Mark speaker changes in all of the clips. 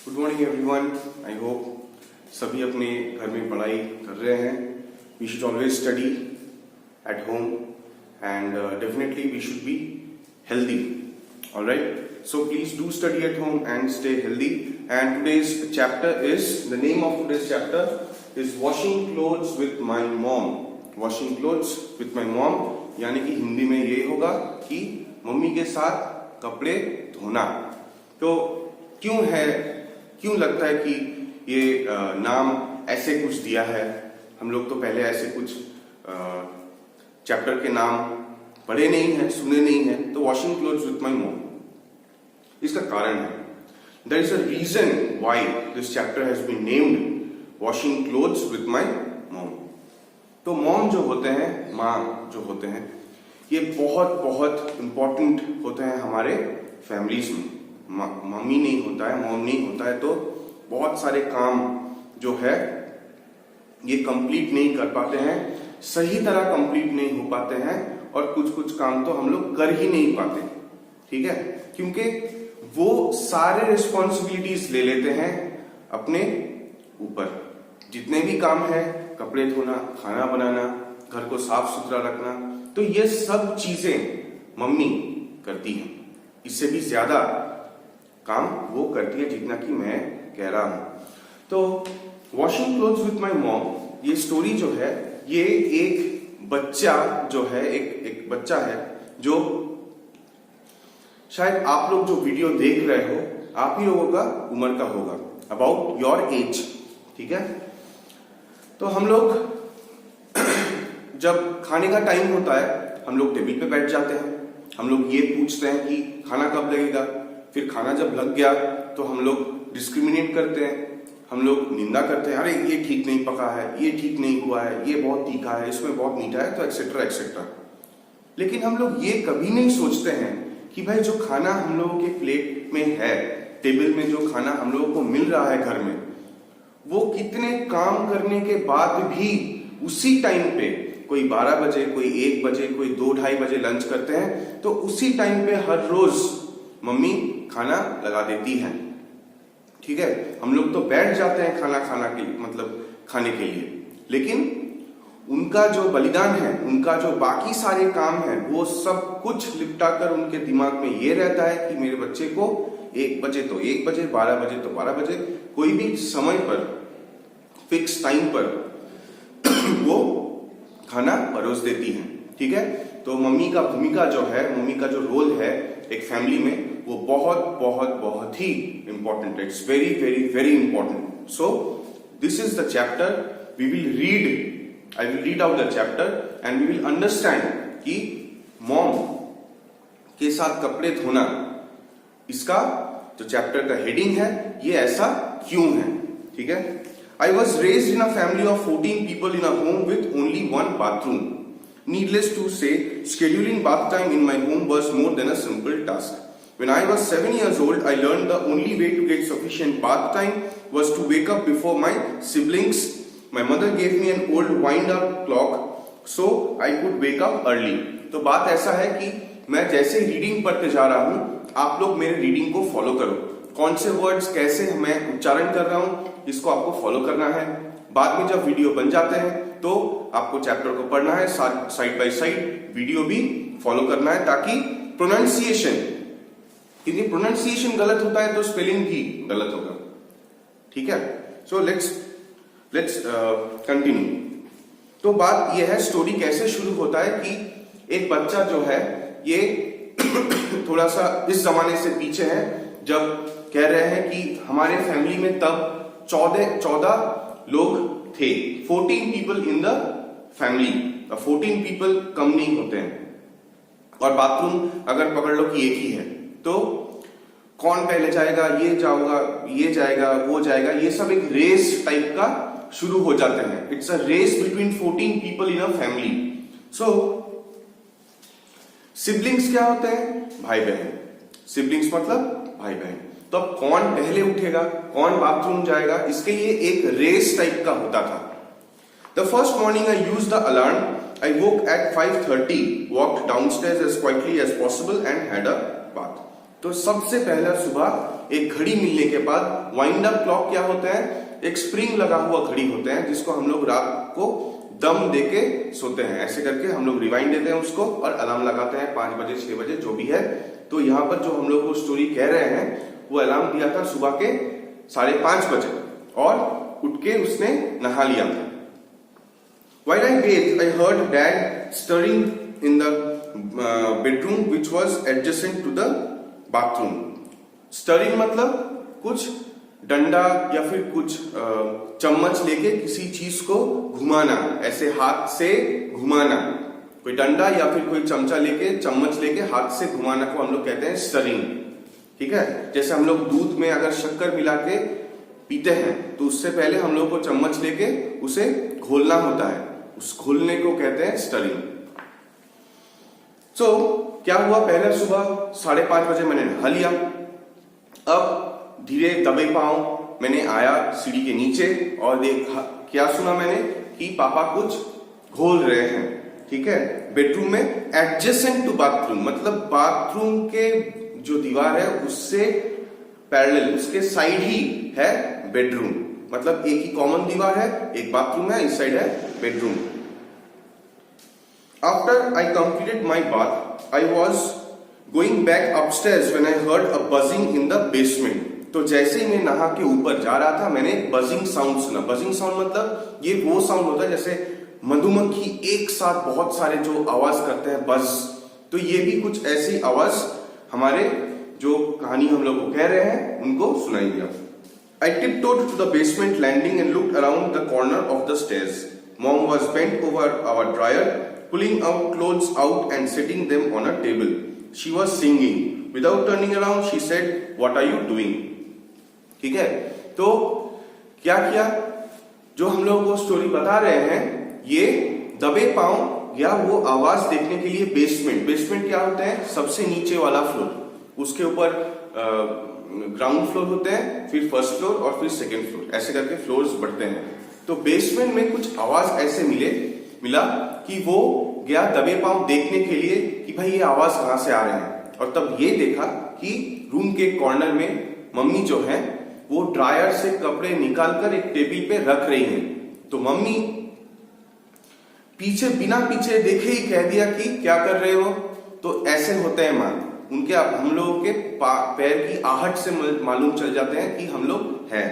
Speaker 1: Good morning everyone. I hope सभी अपने घर में पढ़ाई कर रहे हैं। We should always study at home and definitely we should be healthy. All right, so please do study at home and stay healthy. And today's chapter is, the name of today's chapter is washing clothes with my mom. Washing clothes with my mom यानी कि हिंदी में ये होगा कि mummy के साथ कपड़े धोना। तो क्यों लगता है कि ये नाम ऐसे कुछ दिया है? हम लोग तो पहले ऐसे कुछ चैप्टर के नाम पढ़े नहीं है, सुने नहीं है। तो washing clothes with my mom, इसका कारण है, there is a reason why this chapter has been named washing clothes with my mom. तो मॉम जो होते हैं, माँ जो होते हैं, ये बहुत बहुत इंपॉर्टेंट होते हैं हमारे फैमिलीज में। मम्मी नहीं होता है, मॉम नहीं होता है तो बहुत सारे काम जो है ये कंप्लीट नहीं कर पाते हैं, सही तरह कंप्लीट नहीं हो पाते हैं, और कुछ काम तो हम लोग कर ही नहीं पाते। ठीक है, क्योंकि वो सारे रिस्पॉन्सिबिलिटीज ले लेते हैं अपने ऊपर। जितने भी काम है, कपड़े धोना, खाना बनाना, घर को साफ सुथरा रखना, तो ये सब चीजें मम्मी करती हैं। इससे भी ज्यादा काम वो करती है जितना कि मैं कह रहा हूं। तो washing clothes with my mom, ये स्टोरी जो है, ये एक बच्चा जो है, एक बच्चा है जो शायद आप लोग जो वीडियो देख रहे हो, आप ही लोगों का उम्र का होगा, अबाउट योर एज। ठीक है, तो हम लोग जब खाने का टाइम होता है, हम लोग टेबल पे बैठ जाते हैं। हम लोग ये पूछते हैं कि खाना कब लगेगा। फिर खाना जब लग गया तो हम लोग डिस्क्रिमिनेट करते हैं, हम लोग निंदा करते हैं, अरे ये ठीक नहीं पका है, ये ठीक नहीं हुआ है, ये बहुत तीखा है, इसमें बहुत मीठा है, तो एक्सेट्रा एक्सेट्रा। लेकिन हम लोग ये कभी नहीं सोचते हैं कि भाई जो खाना हम लोगों के प्लेट में है, टेबल में जो खाना हम लोगों को मिल रहा है घर में, वो कितने काम करने के बाद भी उसी टाइम पे, कोई 12 बजे, कोई 1 बजे, कोई 2-2:30 बजे लंच करते हैं, तो उसी टाइम पे हर रोज मम्मी खाना लगा देती है। ठीक है, हम लोग तो बैठ जाते हैं खाने के लिए, लेकिन उनका जो बलिदान है, उनका जो बाकी सारे काम है, वो सब कुछ लिपटा कर उनके दिमाग में ये रहता है कि मेरे बच्चे को 1 बजे तो 1 बजे, 12 बजे तो 12 बजे, कोई भी समय पर, फिक्स टाइम पर वो खाना परोस देती है। ठीक है, तो मम्मी का भूमिका जो है, मम्मी का जो रोल है एक फैमिली में, वो बहुत बहुत बहुत ही इंपॉर्टेंट है। It's very very very important. So this is the chapter we will read, I will read out the chapter and we will understand कि मॉम के साथ कपड़े धोना, इसका जो चैप्टर का हेडिंग है, ये ऐसा क्यों है। ठीक है, I was raised in a family of 14 people in a home with only one bathroom. Needless to say, scheduling bath time in my home was more than a simple task. When I was 7 years old, I learned the only way to get sufficient bath time was to wake up before my siblings. My mother gave me an old wind-up clock, so I could wake up early. तो बात ऐसा है कि मैं जैसे reading पढ़ते जा रहा हूँ, आप लोग मेरे रीडिंग को फॉलो करो। कौन से वर्ड्स कैसे मैं उच्चारण कर रहा हूँ, इसको आपको फॉलो करना है। बाद में जब वीडियो बन जाते हैं तो आपको चैप्टर को पढ़ना है, साइड बाय साइड वीडियो भी फॉलो करना है, ताकि प्रोनाउंसिएशन, क्योंकि प्रोनाउंसिएशन गलत होता है तो स्पेलिंग भी गलत होगा। ठीक है, सो लेट्स कंटिन्यू। तो बात यह है, स्टोरी कैसे शुरू होता है कि एक बच्चा जो है, ये थोड़ा सा इस जमाने से पीछे है, जब कह रहे हैं कि हमारे फैमिली में तब 14 लोग थे, 14 people in the family. 14 people come नहीं होते हैं, और बाथरूम अगर पकड़ लो कि एक ही है, तो कौन पहले जाएगा, ये जाएगा, वो जाएगा, ये सब एक रेस टाइप का शुरू हो जाते हैं। It's a race between 14 people in a family. So siblings क्या होते हैं? भाई बहन। सिबलिंग्स मतलब भाई बहन। तो अब कौन पहले उठेगा, कौन बाथरूम जाएगा, इसके लिए एक रेस टाइप का होता था। The first morning I used the alarm. I woke at 5:30, walked downstairs as quietly as possible and had a bath. तो सबसे पहला सुबह एक घड़ी मिलने के बाद वाइंड अप क्लॉक क्या होता है, एक स्प्रिंग लगा हुआ घड़ी होता है जिसको हम लोग रात को दम देके सोते हैं। ऐसे करके हम लोग रिवाइंड देते हैं उसको और अलार्म लगाते हैं 5 बजे 6 बजे जो भी है। तो यहाँ पर जो हम लोग को स्टोरी कह रहे हैं वो अलार्म दिया था सुबह के 5:30 बजे और उठ के उसने नहा लिया था। While I bathed, I heard Dad stirring in the bedroom which was adjacent to the bathroom. Stirring मतलब कुछ डंडा या फिर कुछ चम्मच लेके किसी चीज को घुमाना, ऐसे हाथ से घुमाना। कोई डंडा या फिर कोई चमचा लेके चम्मच लेके हाथ से घुमाना को हम लोग कहते हैं स्टरिंग। ठीक है, जैसे हम लोग दूध में अगर शक्कर मिला के पीते हैं तो उससे पहले हम लोग को चम्मच लेके उसे घोलना होता है, उस घोलने को कहते हैं स्टरिंग। सो क्या हुआ, पहले सुबह 5:30 बजे मैंने नहा लिया। अब धीरे दबे पांव मैंने आया सीढ़ी के नीचे और देखा, क्या सुना मैंने कि पापा कुछ घोल रहे हैं। ठीक है, बेडरूम में एडजेसेंट टू बाथरूम मतलब बाथरूम के जो दीवार है उससे पैरेलल, उसके साइड ही है बेडरूम। मतलब एक ही कॉमन दीवार है, एक बाथरूम है, इस साइड है bedroom. After I completed my bath I was going back upstairs when I heard a buzzing in the basement. तो जैसे ही मैं नहा के ऊपर जा रहा था मैंने बजिंग साउंड सुना। बजिंग साउंड मतलब ये वो साउंड होता है जैसे मधुमक्खी एक साथ बहुत सारे जो आवाज करते हैं, बज। तो ये भी कुछ ऐसी आवाज हमारे जो कहानी हम लोग को कह रहे हैं उनको सुनाई दिया। I tiptoed to the basement landing and looked around the corner of the stairs. Mom was bent over our dryer, pulling out clothes out and setting them on a table. She was singing. Without turning around, she said, "What are you doing?" ठीक है, तो क्या किया, जो हम लोग को story बता रहे हैं ये दबे पांव गया वो आवाज देखने के लिए बेसमेंट। बेसमेंट क्या होता है, सबसे नीचे वाला फ्लोर, उसके ऊपर ग्राउंड फ्लोर होते हैं, फिर फर्स्ट फ्लोर और फिर सेकंड फ्लोर, ऐसे करके फ्लोर्स बढ़ते हैं। तो बेसमेंट में कुछ आवाज ऐसे मिला कि वो गया दबे पांव देखने के लिए कि भाई ये आवाज कहां से आ रहे हैं। और तब ये देखा कि रूम के कॉर्नर में मम्मी जो है वो ड्रायर से कपड़े निकालकर एक टेबल पे रख रही हैं। तो मम्मी बिना पीछे देखे ही कह दिया कि क्या कर रहे हो। तो ऐसे होते हैं मां, उनके हम लोगों के पैर की आहट से मालूम चल जाते हैं कि हम लोग हैं।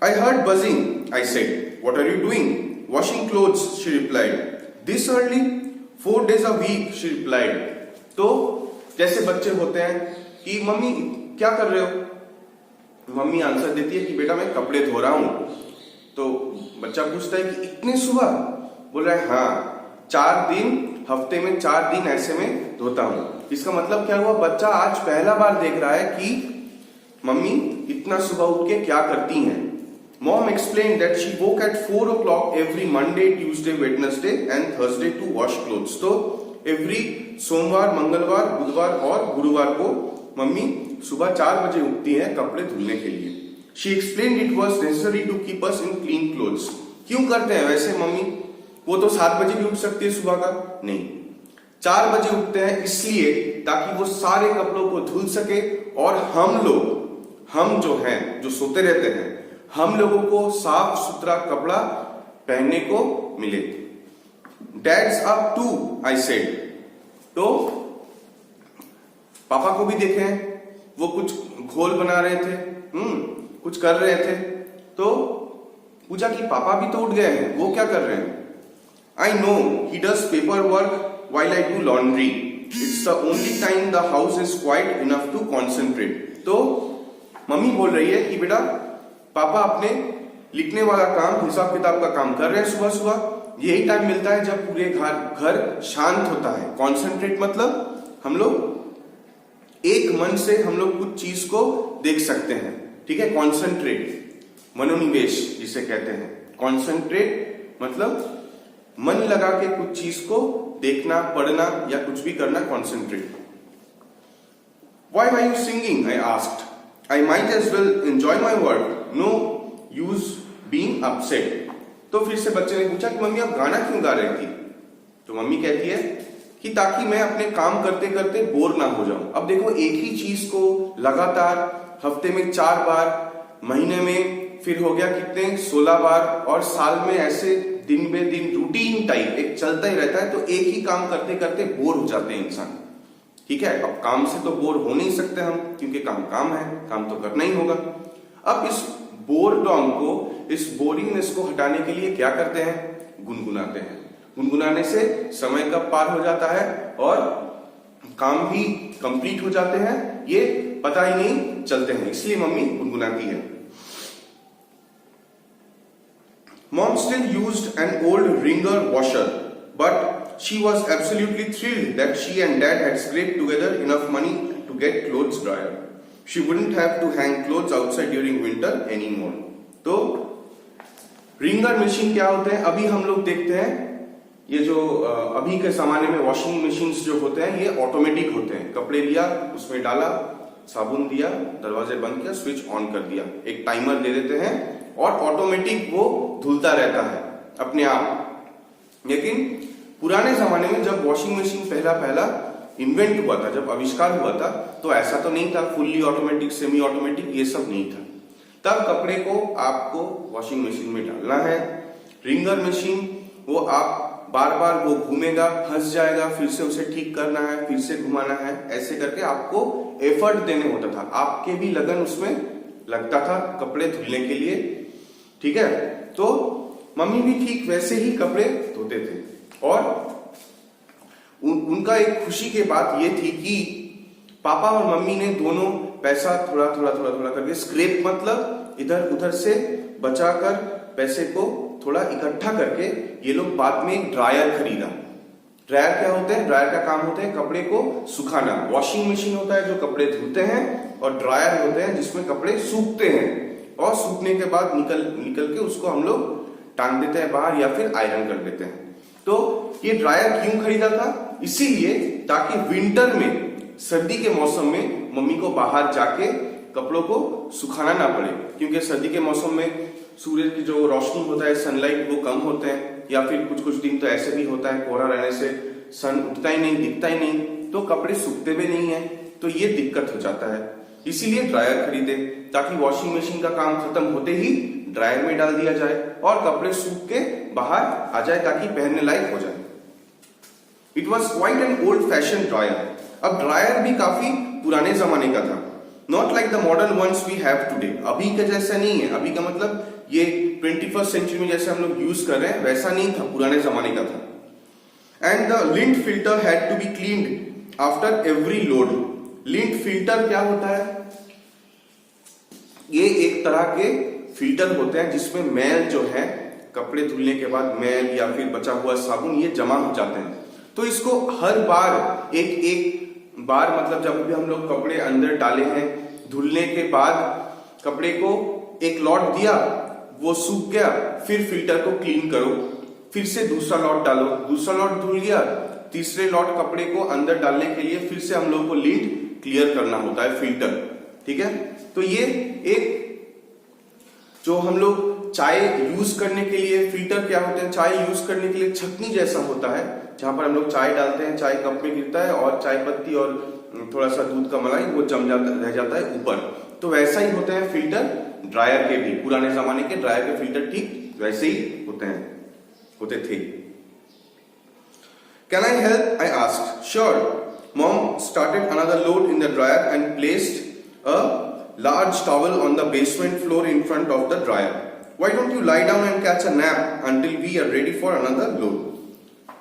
Speaker 1: I heard buzzing, I said. What are you doing? Washing clothes, she replied. This early? 4 days a week, she replied. तो जैसे बच्चे होते हैं कि मम्मी क्या कर रहे हो, मम्मी आंसर देती है कि बेटा मैं कपड़े धो रहा हूं। तो बच्चा पूछता है कि इतने सुबह, बोल रहा है हाँ 4 दिन हफ्ते में 4 दिन ऐसे में धोता हूं। इसका मतलब क्या हुआ, बच्चा आज पहला बार देख रहा है कि मम्मी इतना सुबह उठ के क्या करती हैं। Mom explained that she woke at 4 o'clock every Monday, Tuesday, Wednesday and Thursday to wash clothes. तो every सोमवार, मंगलवार, बुधवार और गुरुवार को मम्मी सुबह 4 बजे उठती हैं कपड़े धुलने के लिए। She explained it was necessary to keep us in clean clothes. क्यों करते हैं वैसे मम्मी, वो तो 7 बजे भी उठ सकती है सुबह का, नहीं 4 बजे उठते हैं इसलिए ताकि वो सारे कपड़ों को धुल सके और हम जो हैं जो सोते रहते हैं हम लोगों को साफ सुथरा कपड़ा पहनने को मिले। Dad's up too, I said. तो पापा को भी देखे वो कुछ घोल बना रहे थे, कुछ कर रहे थे। तो पूछा कि पापा भी तो उठ गए हैं, वो क्या कर रहे हैं। I know he does paperwork while I do laundry. It's the only time the house is quiet enough to concentrate. तो मम्मी बोल रही है कि बेटा पापा अपने लिखने वाला काम, हिसाब किताब का काम कर रहे हैं सुबह सुबह। यही टाइम मिलता है जब पूरे घर शांत होता है। कॉन्सेंट्रेट मतलब हम लोग एक मन से हम लोग कुछ चीज को देख सकते हैं। ठीक है, कॉन्सेंट्रेट मनोनिवेश जिसे कहते हैं। कॉन्सेंट्रेट मतलब मन लगा के कुछ चीज को देखना, पढ़ना या कुछ भी करना, concentrate. Why are you singing? I asked. I might as well enjoy my work. No use being upset. तो फिर से बच्चे ने पूछा कि मम्मी आप गाना क्यों गा रही थी। तो मम्मी कहती है कि ताकि मैं अपने काम करते करते बोर ना हो जाऊं। अब देखो, एक ही चीज को लगातार हफ्ते में 4 बार, महीने में फिर हो गया कितने 16 बार, और साल में ऐसे दिन बे दिन रूटीन टाइप एक चलता ही रहता है, तो एक ही काम करते करते बोर हो जाते हैं इंसान। ठीक है, अब काम से तो बोर हो नहीं सकते हम, क्योंकि काम काम है, काम तो करना ही होगा। अब इस बोरडॉम को, इस बोरिंगनेस को हटाने के लिए क्या करते हैं? गुनगुनाते हैं। गुनगुनाने से समय कब पार हो जाता है और काम भी कंप्लीट हो जाते हैं, ये पता ही नहीं चलते हैं, इसलिए मम्मी गुनगुनाती है। Mom still used an old wringer washer, but she was absolutely thrilled that she and Dad had scraped together enough money to get clothes drier. She wouldn't have to hang clothes outside during winter anymore. तो ringer machine क्या होते हैं? अभी हम लोग देखते हैं, ये जो अभी के जमाने में वॉशिंग मशीन्स जो होते हैं, ये ऑटोमेटिक होते हैं। कपड़े लिया, उसमें डाला, साबुन दिया, दरवाजे बंद किया, स्विच ऑन कर दिया, एक टाइमर दे देते हैं और ऑटोमेटिक वो धुलता रहता है अपने आप। लेकिन पुराने जमाने में जब वॉशिंग मशीन पहला पहला इन्वेंट हुआ था, जब आविष्कार हुआ था, तो ऐसा तो नहीं था, फुल्ली ऑटोमेटिक, सेमी ऑटोमेटिक, ये सब नहीं था। तब कपड़े को आपको वॉशिंग मशीन में डालना है। रिंगर मशीन, वो आप बार बार वो घूमेगा, फंस जाएगा, फिर से उसे ठीक करना है, फिर से घुमाना है, ऐसे करके आपको एफर्ट देने होता था, आपके भी लगन उसमें लगता था कपड़े धुलने के लिए। ठीक है, तो मम्मी भी ठीक वैसे ही कपड़े धोते थे, और उनका एक खुशी की बात ये थी कि पापा और मम्मी ने दोनों पैसा थोड़ा थोड़ा थोड़ा थोड़ा करके, स्क्रैप मतलब इधर उधर से बचाकर पैसे को थोड़ा इकट्ठा करके ये लोग बाद में एक ड्रायर खरीदा। ड्रायर क्या होते हैं? ड्रायर का काम होता है कपड़े को सुखाना। वॉशिंग मशीन होता है जो कपड़े धुलते हैं, और ड्रायर होते हैं जिसमें कपड़े सूखते हैं, और सूखने के बाद निकल के उसको हम लोग टांग देते हैं बाहर, या फिर आयरन कर देते हैं। तो ये ड्रायर क्यों खरीदा था? इसीलिए ताकि विंटर में, सर्दी के मौसम में मम्मी को बाहर जाके कपड़ों को सुखाना ना पड़े, क्योंकि सर्दी के मौसम में सूरज की जो रोशनी होता है, सनलाइट, वो कम होते हैं, या फिर कुछ कुछ दिन तो ऐसे भी होता है कोहरा रहने से सन उठता ही नहीं, दिखता ही नहीं, तो कपड़े सूखते भी नहीं है, तो ये दिक्कत हो जाता है। इसीलिए ड्रायर खरीदे, ताकि वॉशिंग मशीन का काम खत्म होते ही ड्रायर में डाल दिया जाए और कपड़े सूख के बाहर आ जाए, ताकि पहनने लायक हो जाए। It was quite an old fashion dryer. अब ड्रायर भी काफी पुराने जमाने का था, not like the modern ones we have today. अभी का जैसा नहीं है, अभी का मतलब ये 21st सेंचुरी में जैसे हम लोग यूज कर रहे हैं वैसा नहीं था, पुराने जमाने का था। And the lint filter had to be cleaned after every load. Lint filter क्या होता है? ये एक तरह के फिल्टर होते हैं जिसमें मैल जो है, कपड़े धुलने के बाद मैल या फिर बचा हुआ साबुन, ये जमा हो जाते हैं। तो इसको हर बार एक बार, मतलब जब भी हम लोग कपड़े अंदर डाले हैं, धुलने के बाद कपड़े को एक लॉट दिया, वो सूख गया, फिर फिल्टर को क्लीन करो, फिर से दूसरा लॉट डालो, दूसरा लॉट धुल गया, तीसरे लॉट कपड़े को अंदर डालने के लिए फिर से हम लोग को लिंट क्लियर करना होता है, फिल्टर। ठीक है, तो ये एक जो हम लोग चाय यूज करने के लिए, फिल्टर क्या होते हैं? चाय यूज करने के लिए छकनी जैसा होता है, जहां पर हम लोग चाय डालते हैं, चाय कप में गिरता है और चाय पत्ती और थोड़ा सा दूध का मलाई वो जम जाता रह जाता है ऊपर। तो वैसा ही होते हैं फिल्टर ड्रायर के भी। पुराने जमाने के ड्रायर के फिल्टर ठीक वैसे ही होते थे। Can I help? I asked. Sure. Mom started another load in the dryer and placed a large towel on the basement floor in front of the dryer. Why don't you lie down and catch a nap until we are ready for another load?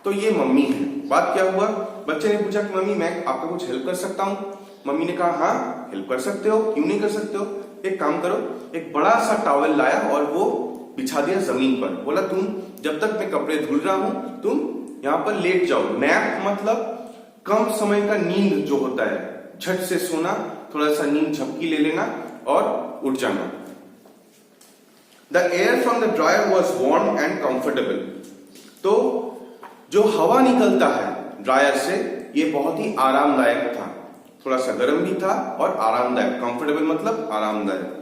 Speaker 1: तो ये mummy है। बात क्या हुआ? बच्चे ने पूछा कि मम्मी मैं आपका कुछ हेल्प कर सकता हूँ? मम्मी ने कहा हाँ हेल्प कर सकते हो, क्यों नहीं कर सकते हो? एक काम करो, एक बड़ा सा टॉवल लाया और वो बिछा दिया जमीन पर। बोला तुम जब तक मैं कपड़े धुल रहा हूँ तुम यहाँ पर लेट जाओ। नैप मतलब कम समय का नींद जो होता है, झट से सोना, थोड़ा सा नींद झपकी ले लेना और उठ जाना। The air from the dryer was warm and comfortable. तो जो हवा निकलता है ड्रायर से ये बहुत ही आरामदायक था, थोड़ा सा गर्म भी था और आरामदायक। कंफर्टेबल मतलब आरामदायक।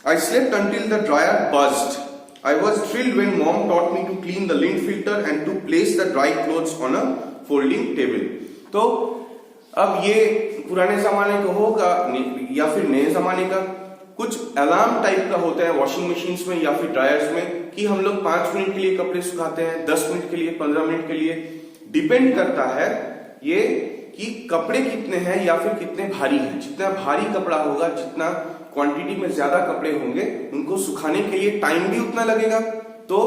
Speaker 1: I slept until the dryer buzzed. I was thrilled when mom taught me to clean the lint filter and to place the dry clothes on a folding table. तो अब ये पुराने जमाने का होगा या फिर नए जमाने का, कुछ अलार्म टाइप का होता है वॉशिंग मशीन्स में या फिर ड्रायर्स में कि हम लोग 5 मिनट के लिए कपड़े सुखाते हैं, 10 मिनट के लिए, 15 मिनट के लिए, डिपेंड करता है ये कि कपड़े कितने हैं या फिर कितने भारी हैं। जितना भारी कपड़ा होगा, जितना क्वांटिटी में ज्यादा कपड़े होंगे, उनको सुखाने के लिए टाइम भी उतना लगेगा। तो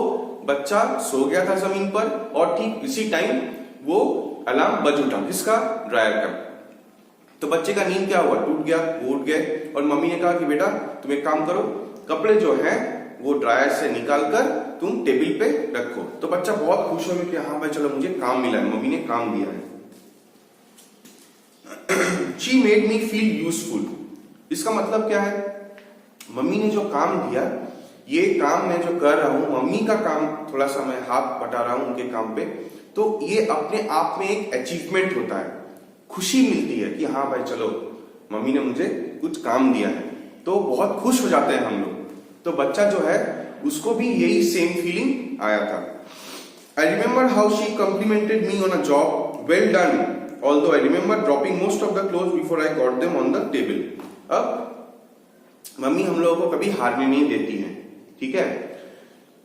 Speaker 1: बच्चा सो गया था जमीन पर और ठीक इसी टाइम वो अलार्म बज उठा, किसका? ड्रायर का। तो बच्चे का नींद क्या हुआ? टूट गया, वो उठ गए और मम्मी ने कहा कि बेटा तुम एक काम करो, कपड़े जो हैं वो ड्रायर से निकाल कर तुम टेबल पे रखो। तो बच्चा बहुत खुश हो गया कि हाँ भाई चलो मुझे काम मिला है, मम्मी ने काम दिया है। She made me feel useful। इसका मतलब क्या है? मम्मी ने जो काम दिया, ये काम मैं जो कर रहा हूं, मम्मी का काम, थोड़ा सा मैं हाथ बटा रहा हूं उनके काम पे, तो ये अपने आप में एक अचीवमेंट होता है, खुशी मिलती है कि हाँ भाई चलो मम्मी ने मुझे कुछ काम दिया है, तो बहुत खुश हो जाते हैं हम लोग। तो बच्चा जो है उसको भी यही सेम फीलिंग आया था। I remember how she complimented me on a job well done, although I remember dropping most of the clothes before I got them on the table। अब मम्मी हम लोगों को कभी हारने नहीं देती है, ठीक है?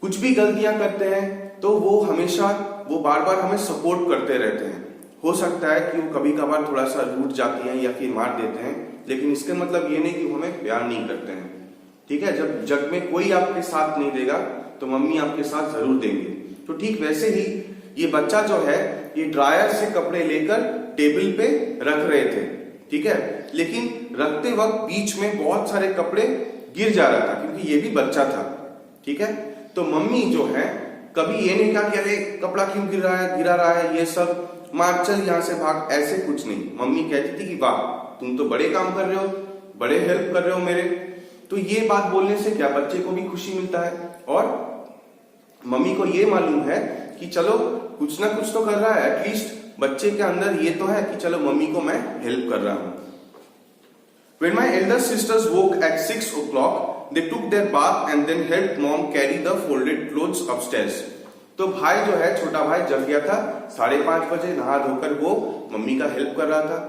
Speaker 1: कुछ भी गलतियां करते हैं तो वो हमेशा, वो बार बार हमें सपोर्ट करते रहते हैं। हो सकता है कि वो कभी कभार थोड़ा सा रूठ जाती हैं या फिर मार देते हैं, लेकिन इसके मतलब ये नहीं कि वो हमें प्यार नहीं करते हैं, ठीक है? जब जग में कोई आपके साथ नहीं देगा तो मम्मी आपके साथ जरूर देंगे। तो ठीक वैसे ही ये बच्चा जो है ये ड्रायर से कपड़े लेकर टेबल पे रख रहे थे, ठीक है? लेकिन रखते वक्त बीच में बहुत सारे कपड़े गिर जा रहा था क्योंकि ये भी बच्चा था, ठीक है? तो मम्मी जो है कभी ये नहीं कहा कि अरे कपड़ा क्यों गिरा रहा है, ये सब मार, चल यहाँ से भाग, ऐसे कुछ नहीं। मम्मी कहती थी कि वाह तुम तो बड़े काम कर रहे हो, बड़े हेल्प कर रहे हो मेरे। तो ये बात बोलने से क्या, बच्चे को भी खुशी मिलता है और मम्मी को ये मालूम है कि चलो कुछ ना कुछ तो कर रहा है, एटलीस्ट बच्चे के अंदर ये तो है कि चलो मम्मी को मैं हेल्प कर रहा हूं। When my elder sisters woke at 6 o'clock, they took their bath and then helped mom carry the folded clothes upstairs। तो भाई जो है, छोटा भाई जग गया था 5:30 बजे, नहा धोकर वो मम्मी का हेल्प कर रहा था।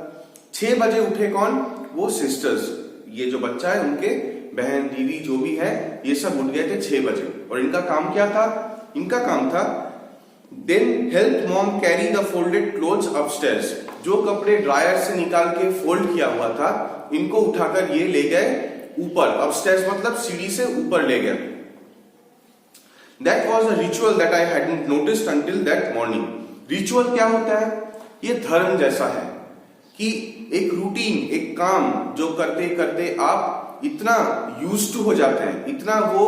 Speaker 1: 6 बजे उठे कौन? वो सिस्टर्स, ये जो बच्चा है उनके बहन दीदी जो भी है, ये सब उठ गए थे 6 बजे। और इनका काम क्या था? इनका काम था then help mom carry the folded clothes upstairs. जो कपड़े ड्रायर से निकाल के फोल्ड किया हुआ था, इनको उठाकर ये ले गए ऊपर। अपस्टेयर्स मतलब सीढ़ी से ऊपर ले गए। That was a ritual that I hadn't noticed until that morning। Ritual क्या होता है? ये धर्म जैसा है कि एक रूटीन, एक काम जो करते करते आप इतना यूज्ड टू हो जाते हैं, इतना वो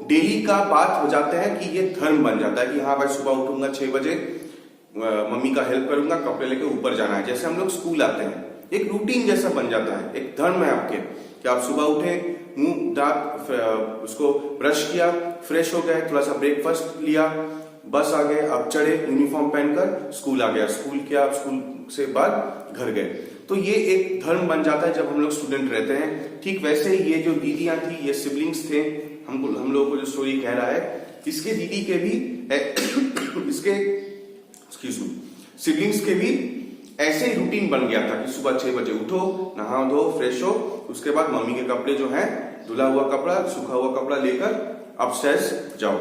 Speaker 1: डेली का बात हो जाता है कि ये धर्म बन जाता है कि हाँ भाई सुबह उठूंगा 6 बजे, मम्मी का हेल्प करूंगा, कपड़े लेके ऊपर जाना है। जैसे हम लोग स्कूल आते हैं, एक रूटीन जैसा बन जाता है, एक धर्म है आपके कि आप सुबह उठे, मुंह दांत उसको ब्रश किया, फ्रेश हो गए, थोड़ा सा ब्रेकफास्ट लिया, बस आ गए, अब चढ़े, यूनिफॉर्म पहनकर स्कूल आ गया, स्कूल किया, स्कूल से बाद घर गए। तो ये एक धर्म बन जाता है जब हम लोग स्टूडेंट रहते हैं। ठीक वैसे ही ये जो दीदियां थी, ये सिबलिंग्स थे, हम लोगों को जो स्टोरी कह रहा है, इसके दीदी के भी इसके सिबलिंग्स के भी ऐसे ही रूटीन बन गया था कि सुबह 6 बजे उठो, नहा धो, फ्रेश हो, उसके बाद मम्मी के कपड़े जो हैं, धुला हुआ कपड़ा, सूखा हुआ कपड़ा लेकर अपस्टेयर्स जाओ।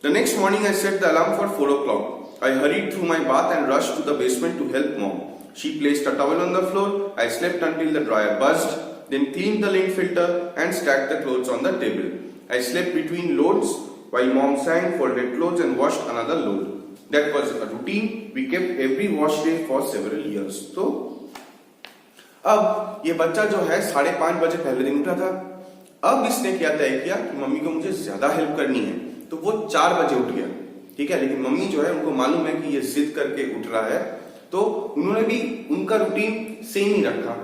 Speaker 1: The next morning I set the alarm for 4 o'clock. I hurried through my bath and rushed to the basement to help mom. She placed a towel on the floor. I slept until the dryer buzzed, then cleaned the lint filter and stacked the clothes on the table. I slept between loads while mom sang, folded clothes and washed another load. That was a routine we kept every wash day for several years. तो अब ये बच्चा जो है 5:30 बजे पहले दिन उठा था। अब इसने क्या तय किया कि मम्मी को मुझे ज्यादा हेल्प करनी है, तो वो 4 बजे उठ गया, ठीक है। लेकिन मम्मी जो है, उनको मालूम है कि ये जिद करके उठ रहा है, तो उन्होंने भी उनका रूटीन सेम ही रखा।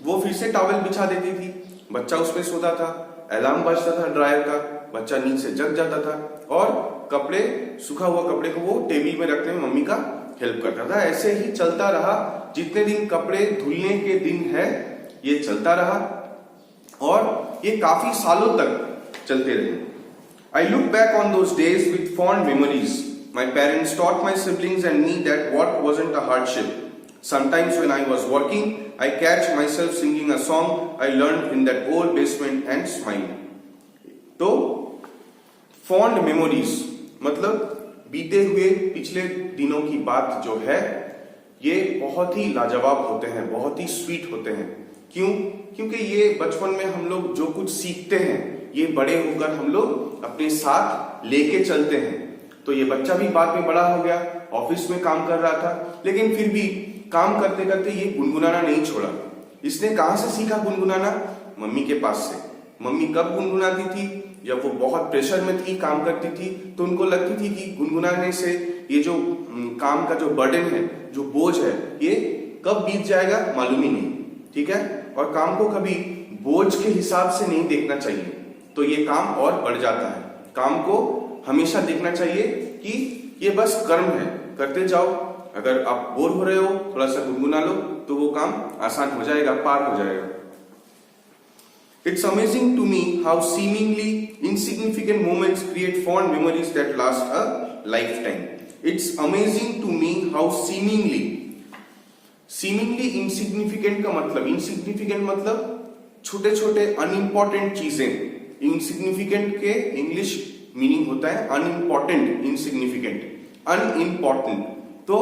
Speaker 1: वो फिर से टॉवल बिछा देती थी, बच्चा उसमें सोता था, अलार्म बजता था ड्रायर का, बच्चा नींद से जग जाता था और कपड़े, सूखा हुआ कपड़े को वो टेबल में रखने में मम्मी का हेल्प करता था। ऐसे ही चलता रहा, जितने दिन कपड़े धुलने के दिन है ये चलता रहा और ये काफी सालों तक चलते रहे। I look back on those days with fond memories। My parents taught my siblings and me that what wasn't a hardship. Sometimes when I was working, I catch myself singing a song I learned in that old basement and smile. तो fond memories मतलब बीते हुए पिछले दिनों की बात जो है ये बहुत ही लाजवाब होते हैं, बहुत ही स्वीट होते हैं। क्यों? क्योंकि ये बचपन में हम लोग जो कुछ सीखते हैं ये बड़े होकर हम लोग अपने साथ लेके चलते हैं। तो ये बच्चा भी बाद में बड़ा हो गया, ऑफिस में काम कर रहा था, लेकिन फिर भी काम करते करते ये गुनगुनाना नहीं छोड़ा। इसने कहां से सीखा गुनगुनाना? मम्मी के पास से। मम्मी कब गुनगुनाती थी? जब वो बहुत प्रेशर में थी, काम करती थी, तो उनको लगती थी कि गुनगुनाने से ये जो काम का जो बर्डन है, जो बोझ है, ये कब बीत जाएगा मालूम ही नहीं। ठीक है? और काम को कभी बोझ के हिसाब से नहीं देखना चाहिए, तो ये काम और बढ़ जाता है। काम को हमेशा देखना चाहिए कि ये बस कर्म है, करते जाओ। अगर आप बोर हो रहे हो, थोड़ा सा गुनगुना लो तो वो काम आसान हो जाएगा, पार हो जाएगा। It's amazing to me how seemingly insignificant moments create fond memories that last a lifetime. It's amazing to me how seemingly insignificant का मतलब, insignificant मतलब छोटे छोटे अनइम्पॉर्टेंट चीजें। insignificant के इंग्लिश मीनिंग होता है अनइम्पॉर्टेंट, insignificant, अनइम्पॉर्टेंट। तो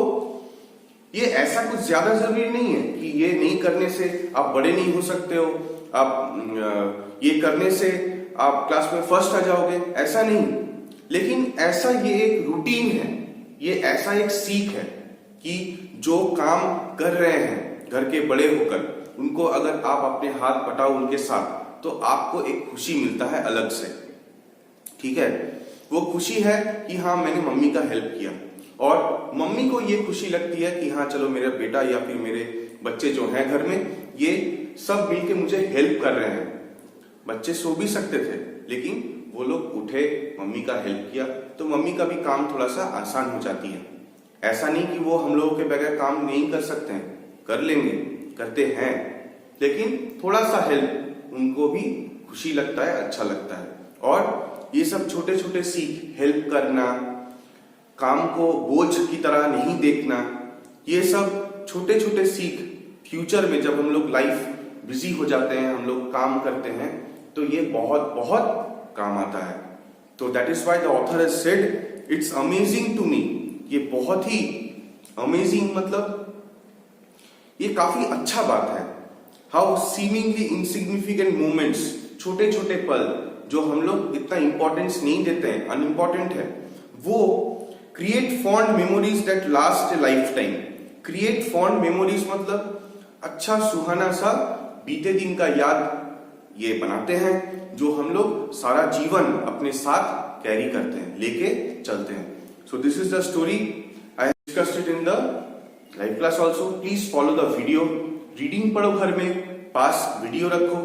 Speaker 1: ये ऐसा कुछ ज्यादा जरूरी नहीं है कि ये नहीं करने से आप बड़े नहीं हो सकते हो, आप ये करने से आप क्लास में फर्स्ट आ जाओगे, ऐसा नहीं। लेकिन ऐसा ये एक रूटीन है, ये ऐसा एक सीख है कि जो काम कर रहे हैं घर के बड़े होकर, उनको अगर आप अपने हाथ बटाओ उनके साथ, तो आपको एक खुशी मिलता है अलग से। ठीक है? वो खुशी है कि हाँ मैंने मम्मी का हेल्प किया, और मम्मी को ये खुशी लगती है कि हाँ चलो मेरा बेटा या फिर मेरे बच्चे जो हैं घर में, ये सब मिलके मुझे हेल्प कर रहे हैं। बच्चे सो भी सकते थे, लेकिन वो लोग उठे, मम्मी का हेल्प किया, तो मम्मी का भी काम थोड़ा सा आसान हो जाती है। ऐसा नहीं कि वो हम लोगों के बगैर काम नहीं कर सकते हैं, कर लेंगे, करते हैं, लेकिन थोड़ा सा हेल्प उनको भी खुशी लगता है, अच्छा लगता है। और ये सब छोटे छोटे सीख, हेल्प करना, काम को बोझ की तरह नहीं देखना, ये सब छोटे छोटे सीख फ्यूचर में जब हम लोग लाइफ बिजी हो जाते हैं, हम लोग काम करते हैं, तो ये बहुत बहुत काम आता है। तो that is why the author has said it's amazing to me. ये बहुत ही अमेजिंग मतलब ये काफी अच्छा बात है। हाउ सीमिंगली इनसिग्निफिकेंट मोमेंट्स, छोटे छोटे पल जो हम लोग इतना इंपॉर्टेंस नहीं देते हैं, अनइम्पॉर्टेंट है, वो create fond memories that last A life time. Create fond memories मतलब अच्छा सुहाना सा बीते दिन का याद ये बनाते हैं, जो हम लोग सारा जीवन अपने साथ कैरी करते हैं, लेके चलते हैं। सो this is the story I have discussed it in the live class also. Please follow the video. Reading पढ़ो घर में, पास वीडियो रखो,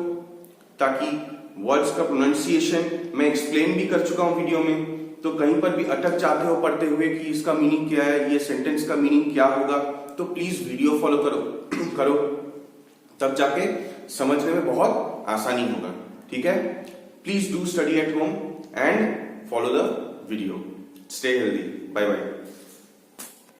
Speaker 1: ताकि वर्ड्स का प्रोनाउंसिएशन मैं एक्सप्लेन भी कर चुका हूं वीडियो में, तो कहीं पर भी अटक जाते हो पढ़ते हुए कि इसका मीनिंग क्या है, ये सेंटेंस का मीनिंग क्या होगा, तो प्लीज वीडियो फॉलो करो, तब जाके समझने में बहुत आसानी होगा। ठीक है? Please do study at home and follow the video. Stay healthy. Bye bye.